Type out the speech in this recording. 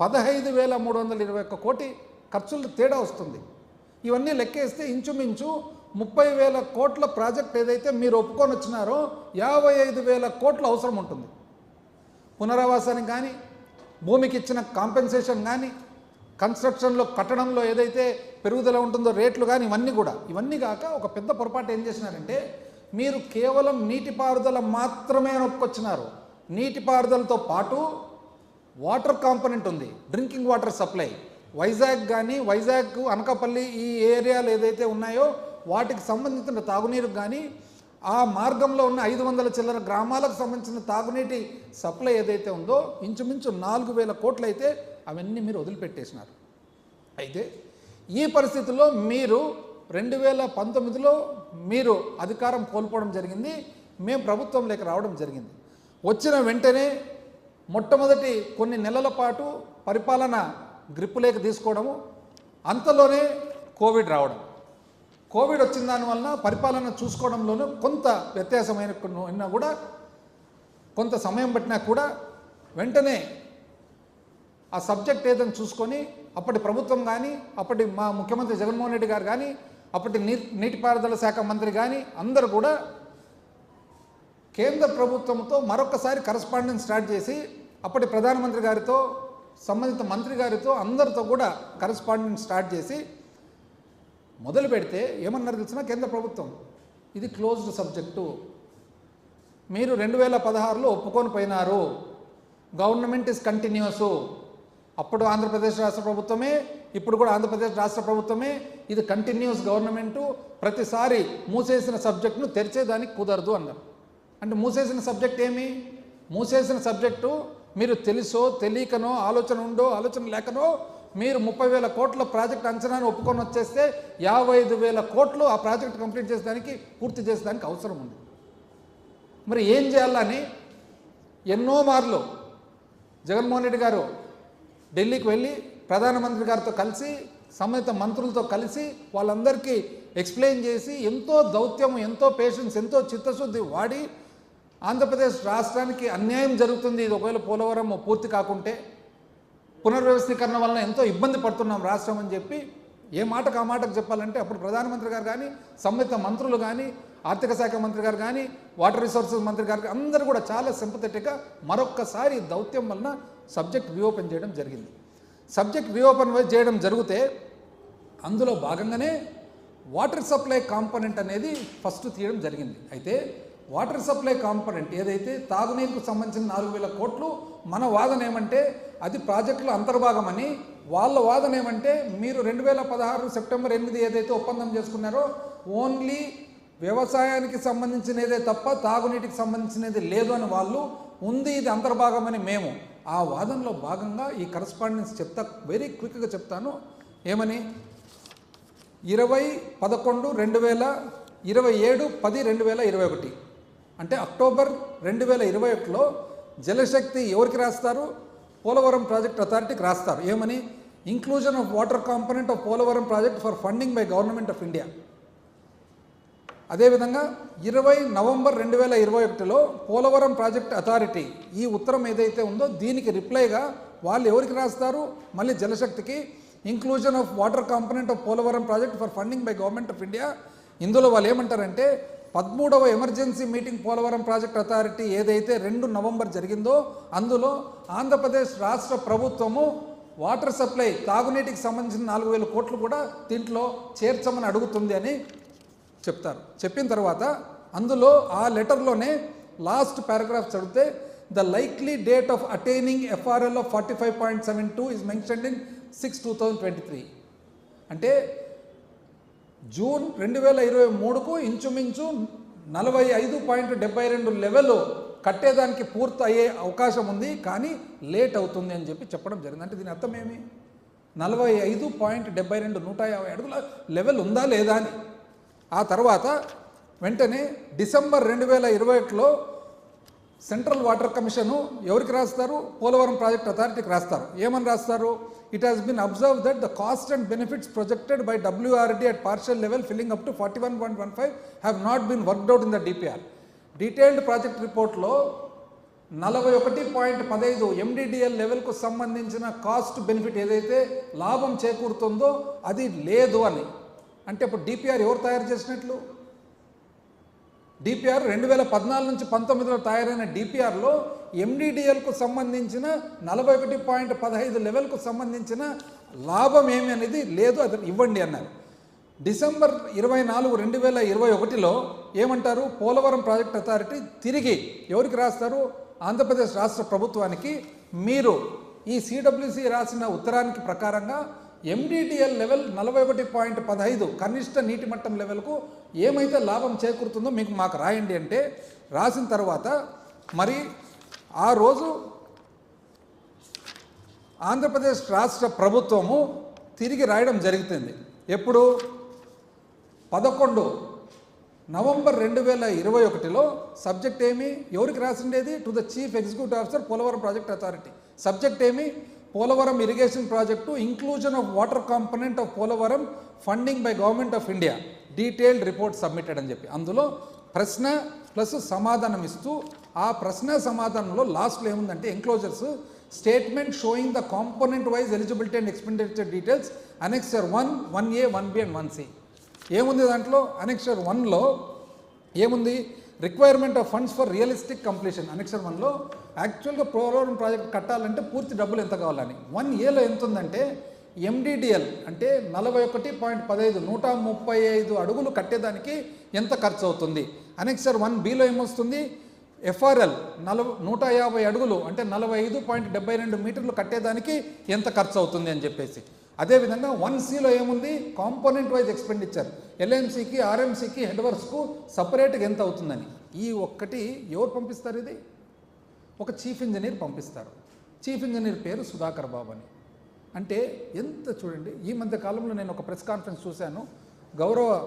15,321 కోటి ఖర్చులు తేడా వస్తుంది. ఇవన్నీ లెక్కేస్తే ఇంచుమించు 30,000 కోట్ల ప్రాజెక్ట్ ఏదైతే మీరు ఒప్పుకొని వచ్చినారో 55,000 కోట్లు అవసరం ఉంటుంది. పునరావాసానికి కానీ, భూమికి ఇచ్చిన కాంపెన్సేషన్ కానీ, కన్స్ట్రక్షన్లో కట్టడంలో ఏదైతే పెరుగుదల ఉంటుందో రేట్లు కానీ, ఇవన్నీ కాక ఒక పెద్ద పొరపాటు ఏం చేసినారంటే, మీరు కేవలం నీటిపారుదల మాత్రమే ఒప్పుకొచ్చినారు. నీటిపారుదలతో పాటు వాటర్ కాంపోనెంట్ ఉంది, drinking water supply. Vizag Anakapalli ఈ ఏరియాలు ఏదైతే ఉన్నాయో వాటికి సంబంధించిన తాగునీరుకు కానీ, ఆ మార్గంలో ఉన్న 500 చిల్లర గ్రామాలకు సంబంధించిన తాగునీటి సప్లై ఏదైతే ఉందో ఇంచుమించు 4,000 కోట్లు అయితే అవన్నీ మీరు వదిలిపెట్టేసినారు. అయితే ఈ పరిస్థితుల్లో మీరు 2019లో మీరు అధికారం కోల్పోవడం జరిగింది, మేము ప్రభుత్వంలోకి రావడం జరిగింది. వచ్చిన వెంటనే మొట్టమొదటి కొన్ని నెలల పాటు పరిపాలన గ్రిప్పులేక తీసుకోవడము, అంతలోనే కోవిడ్ రావడం. కోవిడ్ వచ్చిన దానివలన పరిపాలన చూసుకోవడంలోనూ కొంత వ్యత్యాసమైన కూడా, కొంత సమయం పట్టినా కూడా వెంటనే ఆ సబ్జెక్ట్ ఏదని చూసుకొని అప్పటి ప్రభుత్వం కానీ, అప్పటి మా ముఖ్యమంత్రి జగన్మోహన్ రెడ్డి గారు కానీ, అప్పటి నీటిపారుదల శాఖ మంత్రి కానీ అందరూ కూడా కేంద్ర ప్రభుత్వంతో మరొకసారి కరస్పాండెన్స్ స్టార్ట్ చేసి అప్పటి ప్రధానమంత్రి గారితో, సంబంధిత మంత్రి గారితో అందరితో కూడా కరస్పాండెన్స్ స్టార్ట్ చేసి మొదలు పెడితే ఏమన్నారు తెలిసిన కేంద్ర ప్రభుత్వం, ఇది క్లోజ్డ్ సబ్జెక్టు, మీరు 2016లో ఒప్పుకొని పోయినారు, గవర్నమెంట్ ఇస్ కంటిన్యూస్. అప్పుడు ఆంధ్రప్రదేశ్ రాష్ట్ర ప్రభుత్వమే, ఇప్పుడు కూడా ఆంధ్రప్రదేశ్ రాష్ట్ర ప్రభుత్వమే, ఇది కంటిన్యూస్ గవర్నమెంటు, ప్రతిసారి మూసేసిన సబ్జెక్టును తెరిచేదానికి కుదరదు అన్నారు. అంటే మూసేసిన సబ్జెక్ట్ ఏమి? మూసేసిన సబ్జెక్టు మీరు తెలుసో తెలియకనో, ఆలోచన ఉందో ఆలోచన లేకనో మీరు 30,000 కోట్ల ప్రాజెక్ట్ అంచనాను ఒప్పుకొని వచ్చేస్తే 55,000 కోట్లు ఆ ప్రాజెక్ట్ కంప్లీట్ చేసేదానికి, పూర్తి చేసేదానికి అవసరం ఉంది. మరి ఏం చేయాలని ఎన్నో మార్లు జగన్మోహన్ రెడ్డి గారు ఢిల్లీకి వెళ్ళి ప్రధానమంత్రి గారితో కలిసి, సంబంధిత మంత్రులతో కలిసి వాళ్ళందరికీ ఎక్స్ప్లెయిన్ చేసి ఎంతో దౌత్యం, ఎంతో పేషెన్స్, ఎంతో చిత్తశుద్ధి వాడి ఆంధ్రప్రదేశ్ రాష్ట్రానికి అన్యాయం జరుగుతుంది, ఇది ఒకవేళ పోలవరం పూర్తి కాకుంటే పునర్వ్యవస్థీకరణ వలన ఎంతో ఇబ్బంది పడుతున్నాం రాష్ట్రం అని చెప్పి ఏ మాటకు ఆ మాటకు చెప్పాలంటే అప్పుడు ప్రధానమంత్రి గారు కానీ, సంబంధిత మంత్రులు కానీ, ఆర్థిక శాఖ మంత్రి గారు కానీ, వాటర్ రిసోర్సెస్ మంత్రి గారు అందరూ కూడా చాలా సింపథెటిక్గా మరొక్కసారి దౌత్యం వలన సబ్జెక్ట్ రీఓపెన్ చేయడం జరిగింది. సబ్జెక్ట్ రీఓపెన్ చేయడం జరిగితే అందులో భాగంగానే వాటర్ సప్లై కాంపోనెంట్ అనేది ఫస్ట్ తీయడం జరిగింది. అయితే వాటర్ సప్లై కాంపోనెంట్ ఏదైతే తాగునీరుకు సంబంధించిన 4,000 కోట్లు, మన వాదన ఏమంటే అది ప్రాజెక్టులో అంతర్భాగమని, వాళ్ళ వాదన ఏమంటే మీరు 2016 సెప్టెంబర్ 8 ఏదైతే ఒప్పందం చేసుకున్నారో ఓన్లీ వ్యవసాయానికి సంబంధించినదే తప్ప తాగునీటికి సంబంధించినది లేదు అని వాళ్ళు, ఉంది ఇది అంతర్భాగమని మేము. ఆ వాదనలో భాగంగా ఈ కరస్పాండెన్స్ చెప్తా, వెరీ క్విక్గా చెప్తాను. ఏమని 27/10/2021 అంటే అక్టోబర్ 2021లో జలశక్తి ఎవరికి రాస్తారు? పోలవరం ప్రాజెక్ట్ అథారిటీకి రాస్తారు. ఏమని? Inclusion of water component of Polavaram project for funding by government of India. అదేవిధంగా 20 నవంబర్ 2021లో పోలవరం ప్రాజెక్ట్ అథారిటీ ఈ ఉత్తరం ఏదైతే ఉందో దీనికి రిప్లైగా వాళ్ళు ఎవరికి రాస్తారు? మళ్ళీ జలశక్తికి, inclusion of water component of Polavaram project for funding by government of India. ఇందులో వాళ్ళు ఏమంటారంటే 13వ emergency meeting Polavaram project authority ఏదైతే 2 నవంబర్ జరిగిందో అందులో ఆంధ్రప్రదేశ్ రాష్ట్ర ప్రభుత్వము వాటర్ సప్లై, తాగునీటికి సంబంధించిన 4,000 కోట్లు కూడా దీంట్లో చేర్చమని అడుగుతుంది అని చెప్తారు. చెప్పిన తర్వాత అందులో ఆ లెటర్లోనే లాస్ట్ పారాగ్రాఫ్ చదివితే the likely date of attaining FRL of 45.72 is mentioned in 6/2023. అంటే జూన్ 2023కు ఇంచుమించు 45.72 లెవెల్ కట్టేదానికి పూర్తి అయ్యే అవకాశం ఉంది, కానీ లేట్ అవుతుంది అని చెప్పి చెప్పడం జరిగింది. అంటే దీని అర్థం ఏమి? 45.72 150 అడుగుల లెవెల్ ఉందా లేదా అని. ఆ తర్వాత వెంటనే డిసెంబర్ 2021లో సెంట్రల్ వాటర్ కమిషను ఎవరికి రాస్తారు? పోలవరం ప్రాజెక్ట్ అథారిటీకి రాస్తారు. ఏమని రాస్తారు? It has been observe that the cost and benefits projected by WRD at partial level filling up to 41.15 have not been worked out in the DPR. Detailed project రిపోర్ట్లో 41.15 MDDL లెవెల్కు సంబంధించిన cost benefit ఏదైతే లాభం చేకూరుతుందో అది లేదు అని. అంటే ఇప్పుడు DPR ఎవరు తయారు చేసినట్లు? డిపిఆర్ 2014 నుంచి 19లో తయారైన డిపిఆర్లో ఎండిడిఎల్కు సంబంధించిన 41.15 లెవెల్కు సంబంధించిన లాభం ఏమి అనేది లేదు, అది ఇవ్వండి అన్నారు. డిసెంబర్ 24, 2021లో ఏమంటారు? పోలవరం ప్రాజెక్ట్ అథారిటీ తిరిగి ఎవరికి రాస్తారు? ఆంధ్రప్రదేశ్ రాష్ట్ర ప్రభుత్వానికి. మీరు ఈ సిడబ్ల్యూసి రాసిన ఉత్తరానికి ప్రకారంగా ఎండిడిఎల్ లెవెల్ 41.15 కనిష్ట నీటి మట్టం లెవెల్కు ఏమైతే లాభం చేకూరుతుందో మీకు మాకు రాయండి అంటే రాసిన తర్వాత మరి ఆ రోజు ఆంధ్రప్రదేశ్ రాష్ట్ర ప్రభుత్వము తిరిగి రాయడం జరుగుతుంది. ఎప్పుడు? 11 నవంబర్ 2021లో సబ్జెక్ట్ ఏమి? ఎవరికి రాసిండేది? To the chief executive officer Polavaram project authority. Subject ఏమి? Polavaram irrigation project inclusion of water component of Polavaram funding by government of India detailed report submitted అని చెప్పి అందులో ప్రశ్న ప్లస్ సమాధానం ఇస్తూ ఆ ప్రశ్న సమాధానంలో లాస్ట్లో ఏముందంటే enclosures statement showing the component wise eligibility and expenditure details annexure 1, 1A, 1B and 1C. ఏముంది దాంట్లో? అనెక్సర్ 1లో ఏముంది? Requirement of funds for realistic completion. Annexure 1లో యాక్చువల్గా పోలవరం ప్రాజెక్ట్ కట్టాలంటే పూర్తి డబ్బులు ఎంత కావాలని. 1Aలో ఎంత ఉందంటే ఎండిడిఎల్ అంటే 41.15 135 అడుగులు కట్టేదానికి ఎంత ఖర్చు అవుతుంది. అనెక్సర్ 1Bలో ఏమొస్తుంది? ఎఫ్ఆర్ఎల్ 150 అడుగులు అంటే 45.72 మీటర్లు కట్టేదానికి ఎంత ఖర్చు అవుతుంది అని చెప్పేసి. అదేవిధంగా 1Cలో ఏముంది? కాంపోనెంట్ వైజ్ ఎక్స్పెండిచర్ ఎల్ఎంసీకి ఆర్ఎంసీకి హెడ్వర్క్స్కు సపరేట్గా ఎంత అవుతుందని. ఈ ఒక్కటి ఎవరు పంపిస్తారు? ఇది ఒక చీఫ్ ఇంజనీర్ పంపిస్తారు. చీఫ్ ఇంజనీర్ పేరు సుధాకర్ బాబు అని. అంటే ఎంత చూడండి, ఈ మధ్య కాలంలో నేను ఒక ప్రెస్ కాన్ఫరెన్స్ చూశాను. గౌరవ